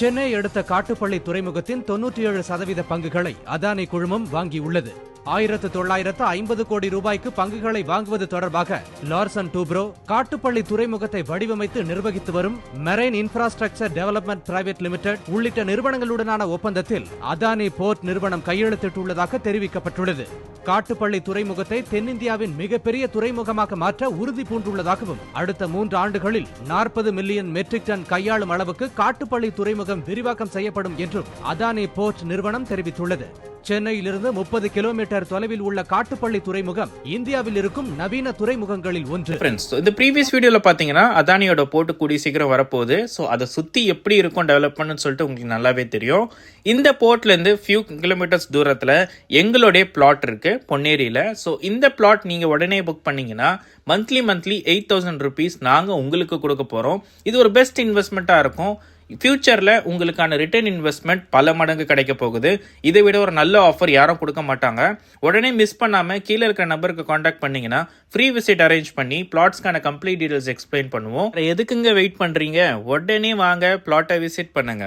சென்னை அடுத்த காட்டுப்பள்ளி துறைமுகத்தின் 97% பங்குகளை அதானி குழுமம் வாங்கியுள்ளது. 1950 கோடி ரூபாய்க்கு பங்குகளை வாங்குவது தொடர்பாக லார்சன் டூப்ரோ காட்டுப்பள்ளி துறைமுகத்தை வடிவமைத்து நிர்வகித்து வரும் marine infrastructure development private limited உள்ளிட்ட நிறுவனங்களுடனான ஒப்பந்தத்தில் அதானி போர்ட் நிறுவனம் கையெழுத்திட்டுள்ளதாக தெரிவிக்கப்பட்டுள்ளது. காட்டுப்பள்ளி துறைமுகத்தை தென்னிந்தியாவின் மிகப்பெரிய துறைமுகமாக மாற்ற உறுதி பூண்டுள்ளதாகவும் அடுத்த 3 ஆண்டுகளில் 40 மில்லியன் மெட்ரிக் டன் கையாளும் அளவுக்கு காட்டுப்பள்ளி துறைமுகம் விரிவாக்கம் செய்யப்படும் என்றும் அதானி போர்ட் நிறுவனம் தெரிவித்துள்ளது. சென்னையிலிருந்து 30 கிலோமீட்டர் தொலைவில் உள்ள காட்டுப்பள்ளி துறைமுகம் இந்தியாவில் இருக்கும் நவீன துறைமுகங்களில் ஒன்று. இந்த ப்ரீவியஸ் வீடியோல பாத்தீங்கன்னா அதானியோட போர்ட் கூடிய சீக்கிரம் வரப்போகுது. ஸோ அதை சுத்தி எப்படி இருக்கும் டெவலப்மெண்ட் சொல்லிட்டு உங்களுக்கு நல்லாவே தெரியும். இந்த போர்ட்ல இருந்து ஃபியூ கிலோமீட்டர்ஸ் தூரத்துல எங்களுடைய பிளாட் இருக்கு பொன்னேரியில. ஸோ இந்த பிளாட் நீங்க உடனே புக் பண்ணீங்கன்னா மந்த்லி 8,000 rupees நாங்க உங்களுக்கு கொடுக்க போறோம். இது ஒரு பெஸ்ட் இன்வெஸ்ட்மெண்ட்டா இருக்கும். ஃபியூச்சர்ல உங்களுக்கான ரிட்டர்ன் இன்வெஸ்ட்மெண்ட் பல மடங்கு கிடைக்க போகுது. இதை விட ஒரு நல்ல ஆஃபர் யாரும் கொடுக்க மாட்டாங்க. உடனே மிஸ் பண்ணாம கீழே இருக்கிற நம்பருக்கு காண்டாக்ட் பண்ணீங்கன்னா ஃப்ரீ விசிட் அரேஞ்ச் பண்ணி பிளாட்ஸ்க்கான கம்ப்ளீட் டீடைல்ஸ் எக்ஸ்பிளைன் பண்ணுவோம். எதுக்குங்க வெயிட் பண்றீங்க? உடனே வாங்க பிளாட்டை விசிட் பண்ணுங்க.